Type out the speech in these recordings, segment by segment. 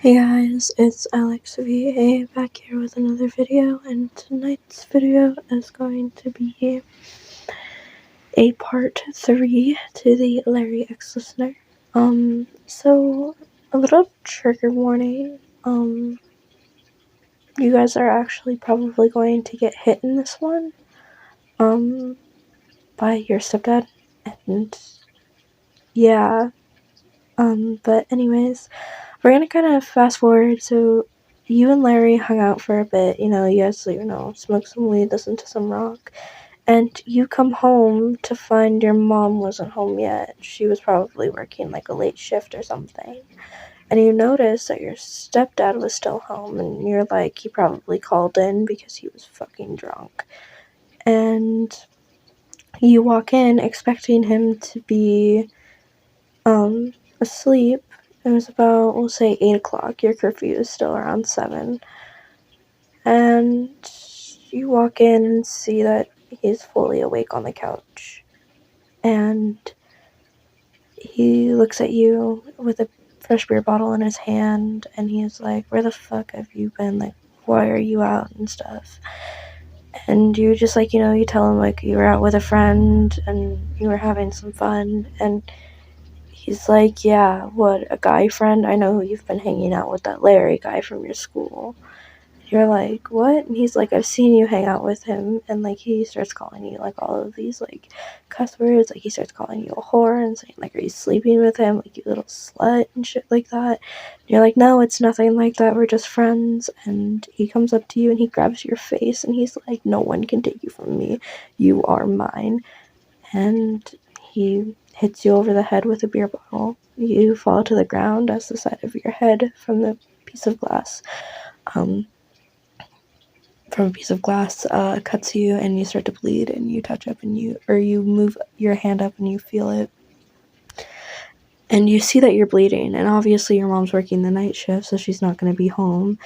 Hey guys, it's Alex VA back here with another video, and tonight's video is going to be a part 3 to the Larry X listener. So a little trigger warning. You guys are actually probably going to get hit in this one, by your stepdad, and yeah, but anyways, we're gonna kind of fast forward. So you and Larry hung out for a bit, you guys, smoke some weed, listen to some rock, and you come home to find your mom wasn't home yet. She was probably working like a late shift or something. And you notice that your stepdad was still home, and you're like, he probably called in because he was fucking drunk. And you walk in expecting him to be asleep. It was about, we'll say, 8 o'clock. Your curfew is still around 7. And you walk in and see that he's fully awake on the couch. And he looks at you with a fresh beer bottle in his hand, and he's like, where the fuck have you been? Like, why are you out and stuff? And you just, you tell him, like, you were out with a friend and you were having some fun. And he's like, yeah, what, a guy friend? I know who you've been hanging out with, that Larry guy from your school. You're like, what? And he's like, I've seen you hang out with him. And, like, he starts calling you, like, all of these, like, cuss words. Like, he starts calling you a whore and saying, like, are you sleeping with him? Like, you little slut and shit like that. And you're like, no, it's nothing like that. We're just friends. And he comes up to you and he grabs your face and he's like, no one can take you from me. You are mine. And he hits you over the head with a beer bottle. You fall to the ground as the side of your head from the piece of glass. Cuts you and you start to bleed, and you touch up and you move your hand up and you feel it. And you see that you're bleeding, and obviously your mom's working the night shift, so she's not going to be home.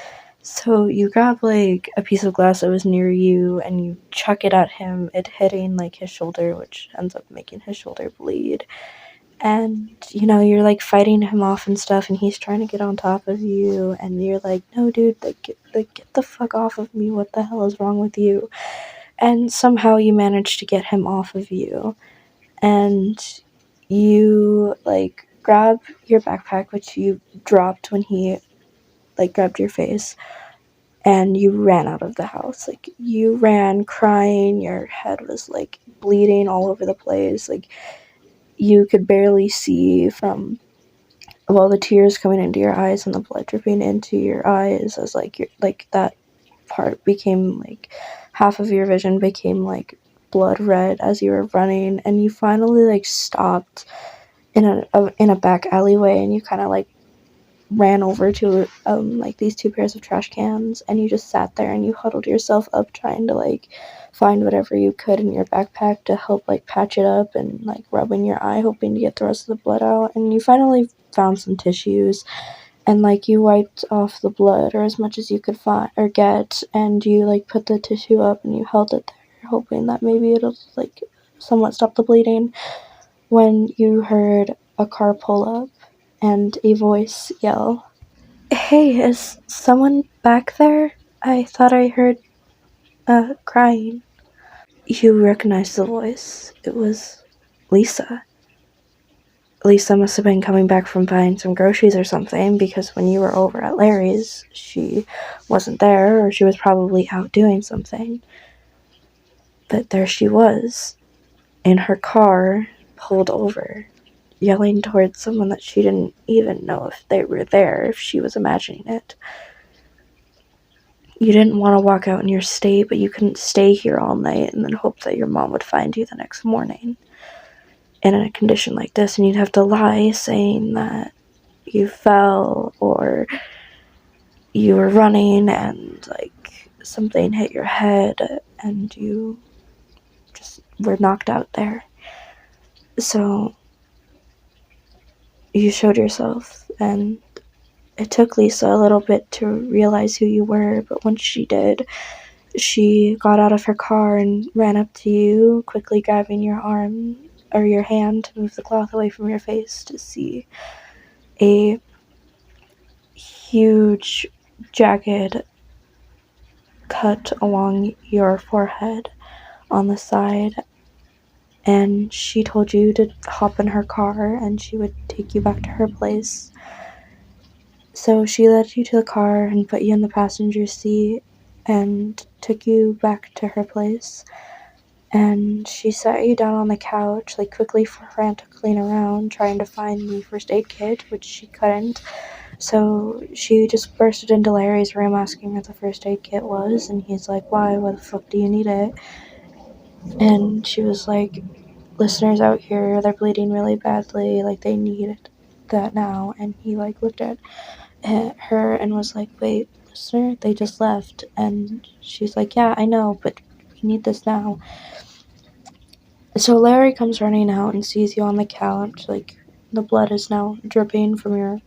So you grab, like, a piece of glass that was near you, and you chuck it at him, it hitting, like, his shoulder, which ends up making his shoulder bleed. And, you're, like, fighting him off and stuff, and he's trying to get on top of you, and you're like, no, dude, get the fuck off of me, what the hell is wrong with you? And somehow you manage to get him off of you, and you, like, grab your backpack, which you dropped when he, like, grabbed your face, and you ran out of the house. Like, you ran crying, your head was, like, bleeding all over the place, like, you could barely see from all the tears coming into your eyes and the blood dripping into your eyes, as, like, that part became, like, half of your vision became, like, blood red as you were running, and you finally, like, stopped in a back alleyway, and you kind of, like, ran over to like, these 2 pairs of trash cans, and you just sat there and you huddled yourself up trying to, like, find whatever you could in your backpack to help, like, patch it up, and, like, rubbing your eye hoping to get the rest of the blood out. And you finally found some tissues, and, like, you wiped off the blood, or as much as you could find or get, and you, like, put the tissue up and you held it there hoping that maybe it'll, like, somewhat stop the bleeding, when you heard a car pull up and a voice yell, hey, is someone back there? I thought I heard crying. You recognized the voice. It was Lisa. Lisa must have been coming back from buying some groceries or something, because when you were over at Larry's, she wasn't there, or she was probably out doing something. But there she was, in her car, pulled over, yelling towards someone that she didn't even know if they were there, if she was imagining it. You didn't want to walk out in your state, but you couldn't stay here all night and then hope that your mom would find you the next morning in a condition like this, and you'd have to lie saying that you fell or you were running and, like, something hit your head and you just were knocked out there. So you showed yourself, and it took Lisa a little bit to realize who you were, but once she did, she got out of her car and ran up to you, quickly grabbing your arm or your hand to move the cloth away from your face to see a huge, jagged cut along your forehead on the side, and she told you to hop in her car and she would take you back to her place. So she led you to the car and put you in the passenger seat and took you back to her place. And she sat you down on the couch, like quickly, frantically around, trying to find the first aid kit, which she couldn't. So she just bursted into Larry's room asking where the first aid kit was, and he's like, why? Why the fuck do you need it? And she was like, listeners out here, they're bleeding really badly, like they need that now. And he like looked at her and was like, wait, listener, they just left. And she's like, yeah, I know, but we need this now. So Larry comes running out and sees you on the couch, like the blood is now dripping from your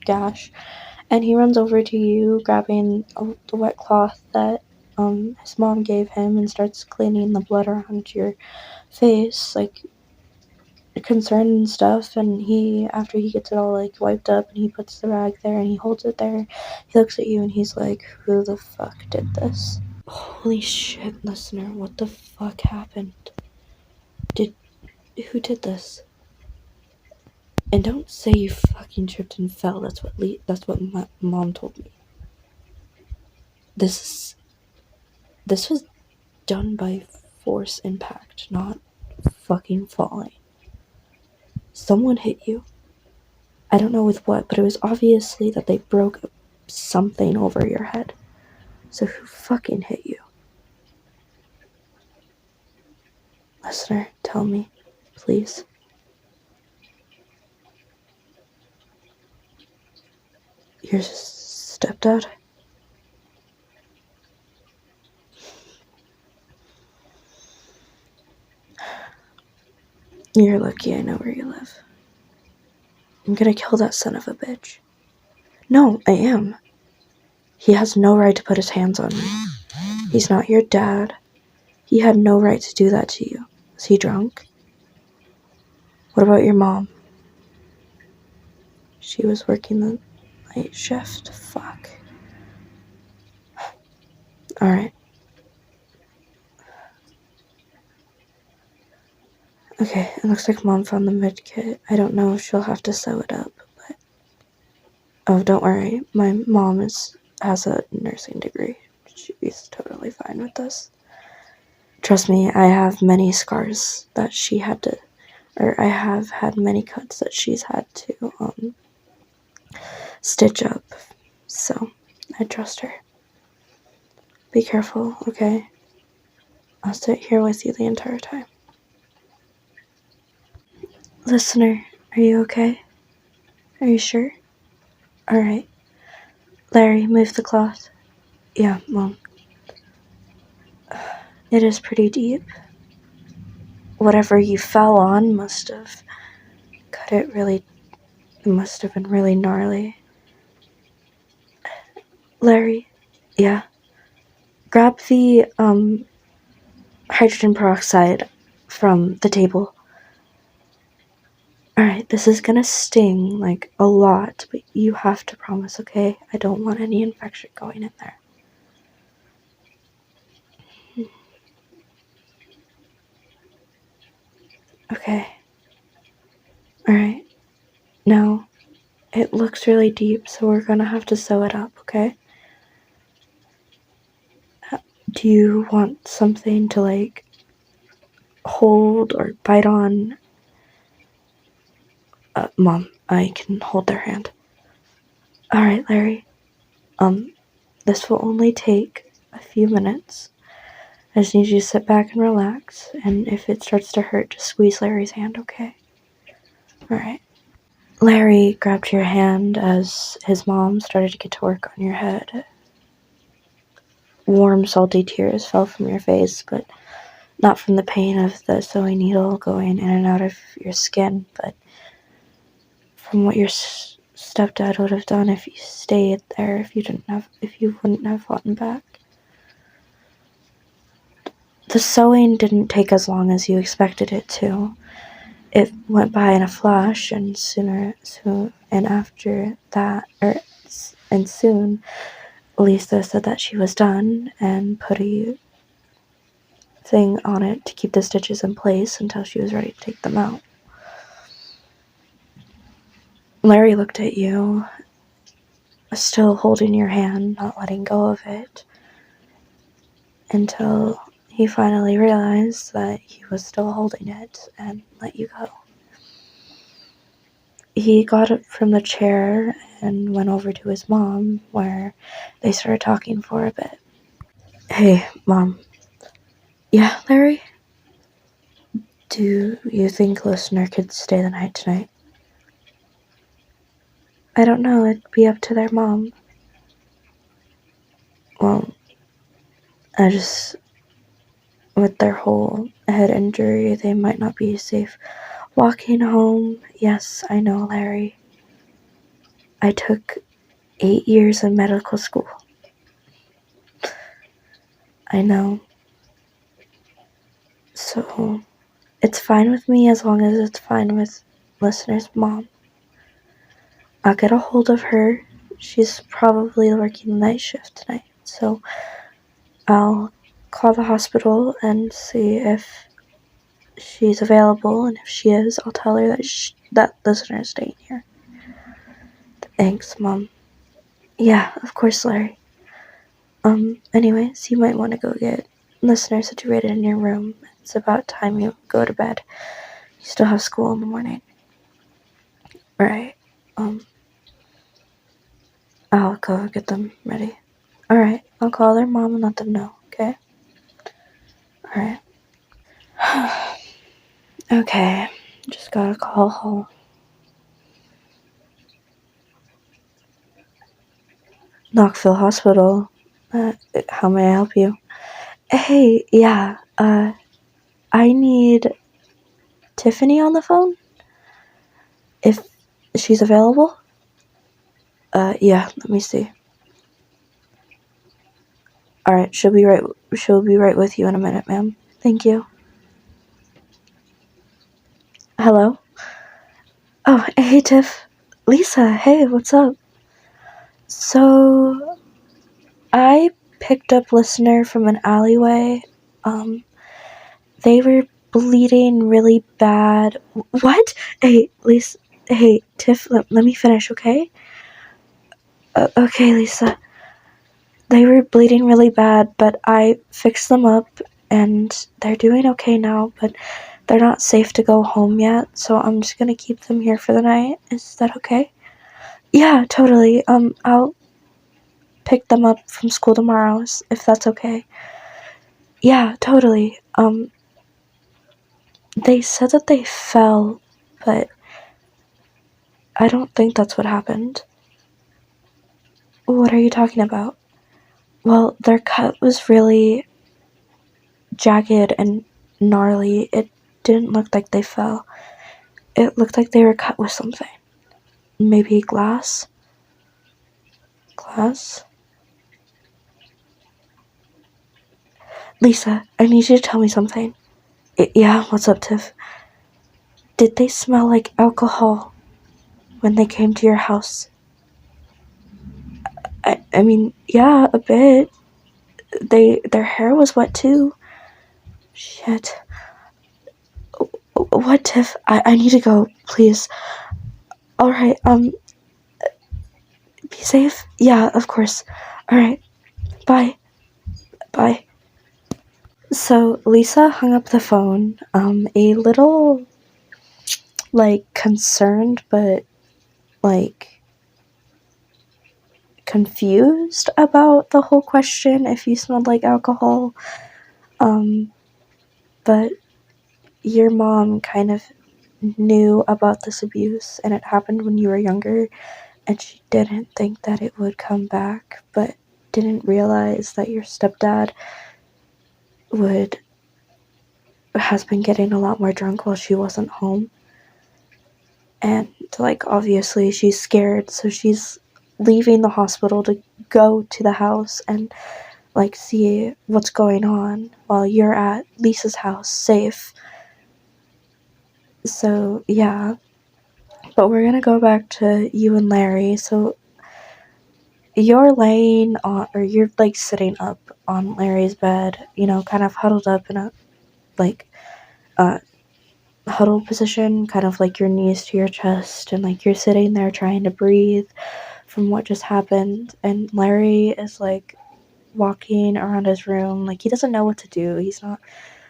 gash. And he runs over to you, grabbing the wet cloth that his mom gave him, and starts cleaning the blood around your face, like concerned and stuff. And after he gets it all like wiped up, and he puts the rag there and he holds it there, he looks at you and he's like, who the fuck did this? Holy shit, listener, what the fuck happened? Who did this? And don't say you fucking tripped and fell. That's what my mom told me. This was done by force impact, not fucking falling. Someone hit you. I don't know with what, but it was obviously that they broke something over your head. So who fucking hit you? Listener, tell me, please. Your stepdad? You're lucky I know where you live. I'm gonna kill that son of a bitch. No, I am. He has no right to put his hands on me. He's not your dad. He had no right to do that to you. Was he drunk? What about your mom? She was working the night shift. Fuck. Alright. Okay, it looks like Mom found the med kit. I don't know if she'll have to sew it up, but... Oh, don't worry. My mom has a nursing degree. She's totally fine with this. Trust me, I have many scars that she had to... Or I have had many cuts that she's had to, stitch up. So, I trust her. Be careful, okay? I'll sit here with you the entire time. Listener, are you okay? Are you sure? Alright. Larry, move the cloth. Yeah, Mom. It is pretty deep. Whatever you fell on must have cut it really... It must have been really gnarly. Larry, yeah? Grab the, hydrogen peroxide from the table. Alright, this is gonna sting, like, a lot, but you have to promise, okay? I don't want any infection going in there. Okay. Alright. Now, it looks really deep, so we're gonna have to sew it up, okay? Do you want something to, like, hold or bite on? Mom, I can hold their hand. Alright, Larry. This will only take a few minutes. I just need you to sit back and relax, and if it starts to hurt, just squeeze Larry's hand, okay? Alright. Larry grabbed your hand as his mom started to get to work on your head. Warm, salty tears fell from your face, but not from the pain of the sewing needle going in and out of your skin, but from what your stepdad would have done if you stayed there, if you wouldn't have fought back. The sewing didn't take as long as you expected it to. It went by in a flash, and soon Lisa said that she was done and put a thing on it to keep the stitches in place until she was ready to take them out. Larry looked at you, still holding your hand, not letting go of it, until he finally realized that he was still holding it and let you go. He got up from the chair and went over to his mom, where they started talking for a bit. Hey, Mom. Yeah, Larry? Do you think listener could stay the night tonight? I don't know, it'd be up to their mom. Well, with their whole head injury, they might not be safe walking home. Yes, I know, Larry. I took 8 years in medical school. I know. So, it's fine with me as long as it's fine with listener's mom. I'll get a hold of her. She's probably working the night shift tonight, so I'll call the hospital and see if she's available, and if she is, I'll tell her that listener is staying here. Thanks, Mom. Yeah, of course, Larry. Anyways, you might want to go get listener situated in your room. It's about time you go to bed. You still have school in the morning. Alright, I'll go get them ready. Alright, I'll call their mom and let them know, okay? Alright. Okay, just gotta call home. Knoxville Hospital. How may I help you? Hey, yeah, I need Tiffany on the phone? If she's available? Yeah, let me see. Alright, she'll be right with you in a minute, ma'am. Thank you. Hello? Oh, hey, Tiff. Lisa, hey, what's up? So, I picked up listener from an alleyway. They were bleeding really bad. What? Hey, Lisa. Hey, Tiff, let me finish, okay? Okay, Lisa. They were bleeding really bad, but I fixed them up, and they're doing okay now, but they're not safe to go home yet, so I'm just gonna keep them here for the night. Is that okay? Yeah, totally. I'll pick them up from school tomorrow, if that's okay. Yeah, totally. They said that they fell, but I don't think that's what happened. What are you talking about? Well, their cut was really jagged and gnarly. It didn't look like they fell. It looked like they were cut with something. Maybe glass? Glass? Lisa, I need you to tell me something. Yeah, what's up, Tiff? Did they smell like alcohol when they came to your house? I mean, yeah, a bit. Their hair was wet too. Shit. What, Tiff? I need to go, please. Alright, be safe? Yeah, of course. Alright, bye. Bye. So Lisa hung up the phone, a little, concerned, but, confused about the whole question if you smelled like alcohol. But your mom kind of knew about this abuse, and it happened when you were younger, and she didn't think that it would come back, but didn't realize that your stepdad has been getting a lot more drunk while she wasn't home. And, obviously she's scared, so she's leaving the hospital to go to the house and, see what's going on while you're at Lisa's house, safe. So, yeah. But we're gonna go back to you and Larry. So, you're laying on, or you're like sitting up on Larry's bed, kind of huddled up in a, like, uh, huddled position, kind of like your knees to your chest, and like you're sitting there trying to breathe from what just happened. And Larry is like walking around his room, like he doesn't know what to do. He's not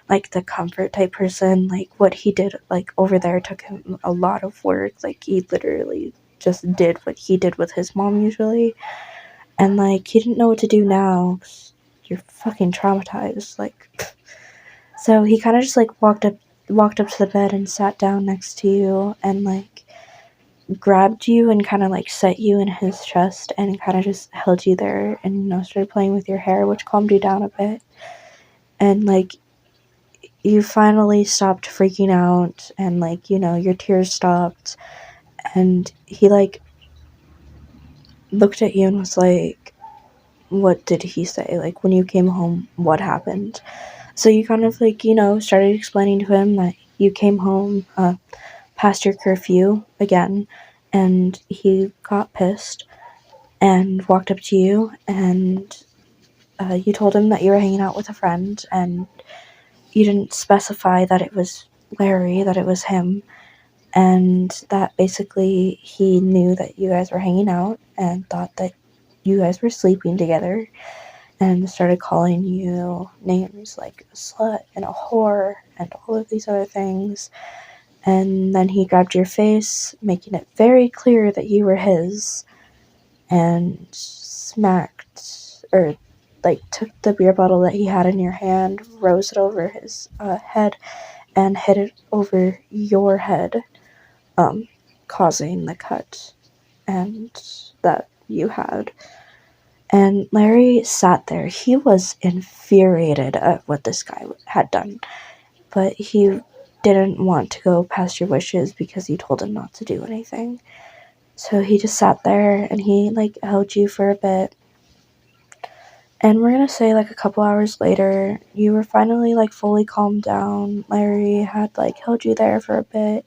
like the comfort type person. Like what he did like over there took him a lot of work. Like he literally just did what he did with his mom usually, and like he didn't know what to do now. You're fucking traumatized, like. So he kind of just like walked up to the bed and sat down next to you and like grabbed you and kind of like set you in his chest and kind of just held you there and started playing with your hair, which calmed you down a bit. And like you finally stopped freaking out and like your tears stopped, and he like looked at you and was like, what did he say? Like, when you came home, what happened? So you kind of like started explaining to him that you came home past your curfew again, and he got pissed and walked up to you, and you told him that you were hanging out with a friend, and you didn't specify that it was Larry, that it was him, and that basically he knew that you guys were hanging out and thought that you guys were sleeping together, and started calling you names like a slut and a whore and all of these other things. And then he grabbed your face, making it very clear that you were his, and smacked, or like took the beer bottle that he had in your hand, rose it over his head, and hit it over your head, causing the cut and that you had. And Larry sat there. He was infuriated at what this guy had done, but he didn't want to go past your wishes because you told him not to do anything. So he just sat there and he like held you for a bit. And we're gonna say like a couple hours later, you were finally like fully calmed down. Larry had like held you there for a bit.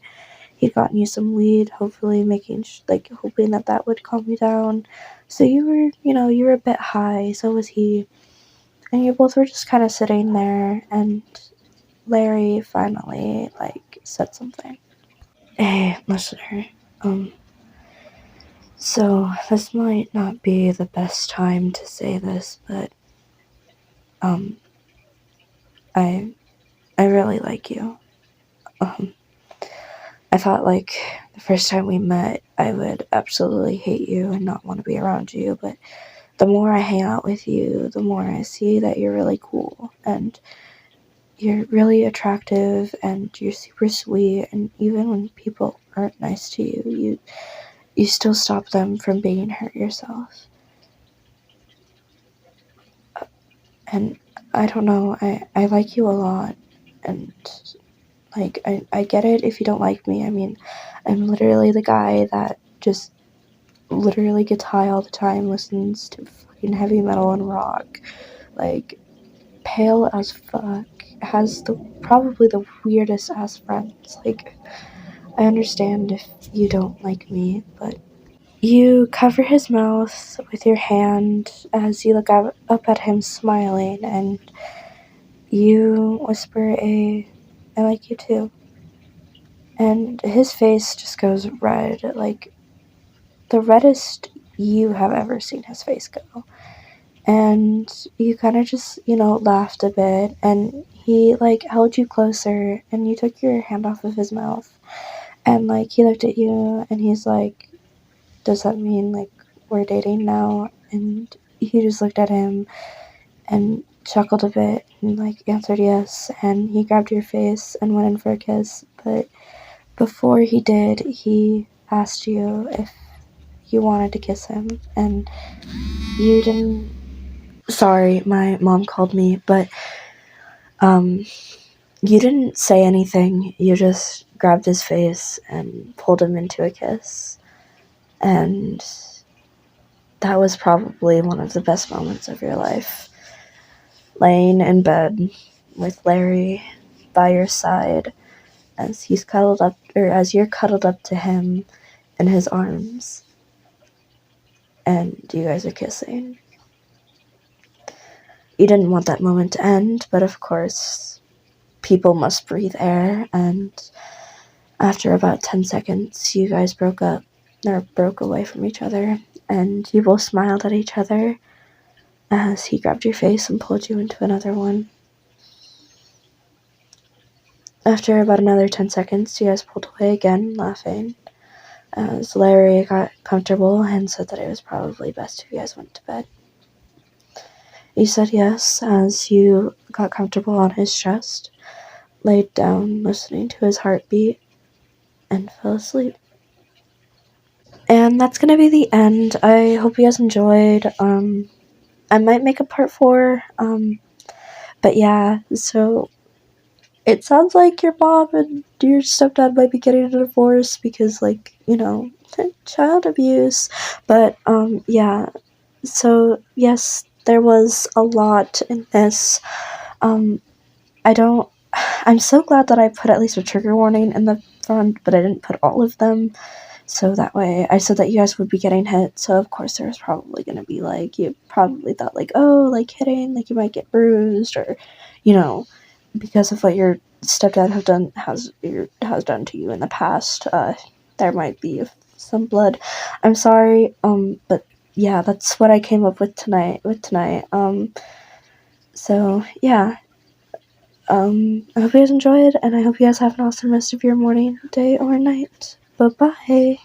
He'd gotten you some weed, hopefully hoping that that would calm you down. So you were, you were a bit high, so was he. And you both were just kind of sitting there, and Larry finally like said something. Hey, listener, so this might not be the best time to say this, but um I I really like you. Um I thought like the first time we met I would absolutely hate you and not want to be around you, but the more I hang out with you, the more I see that you're really cool and you're really attractive and you're super sweet, and even when people aren't nice to you, you still stop them from being hurt yourself. And I don't know, I like you a lot, and like I get it if you don't like me. I mean, I'm literally the guy that just literally gets high all the time, listens to fucking heavy metal and rock, like pale as fuck, has probably the weirdest ass friends. Like, I understand if you don't like me, but you cover his mouth with your hand as you look up at him smiling, and you whisper I like you too. And his face just goes red, like the reddest you have ever seen his face go. And you kind of just, laughed a bit, and he, like, held you closer, and you took your hand off of his mouth. And, like, he looked at you, and he's like, does that mean, like, we're dating now? And you just looked at him and chuckled a bit and, like, answered yes. And he grabbed your face and went in for a kiss. But before he did, he asked you if you wanted to kiss him. And you didn't. Sorry, my mom called me, but you didn't say anything. You just grabbed his face and pulled him into a kiss. And that was probably one of the best moments of your life. Laying in bed with Larry by your side as he's cuddled up, or as you're cuddled up to him in his arms, and you guys are kissing. You didn't want that moment to end, but of course, people must breathe air, and after about 10 seconds, you guys broke away from each other, and you both smiled at each other as he grabbed your face and pulled you into another one. After about another 10 seconds, you guys pulled away again, laughing, as Larry got comfortable and said that it was probably best if you guys went to bed. You said yes as you got comfortable on his chest, laid down listening to his heartbeat, and fell asleep. And that's gonna be the end. I hope you guys enjoyed. I might make a part 4, but yeah, so it sounds like your mom and your stepdad might be getting a divorce because, like, child abuse. But, yeah, so, yes, there was a lot in this. I'm so glad that I put at least a trigger warning in the front, but I didn't put all of them. So that way, I said that you guys would be getting hit, so of course there was probably going to be, like, you probably thought, like, oh, like, hitting, like, you might get bruised, or, because of what your stepdad has done to you in the past, there might be some blood. I'm sorry, but, yeah, that's what I came up with tonight, so, yeah, I hope you guys enjoyed, and I hope you guys have an awesome rest of your morning, day, or night. Bye-bye.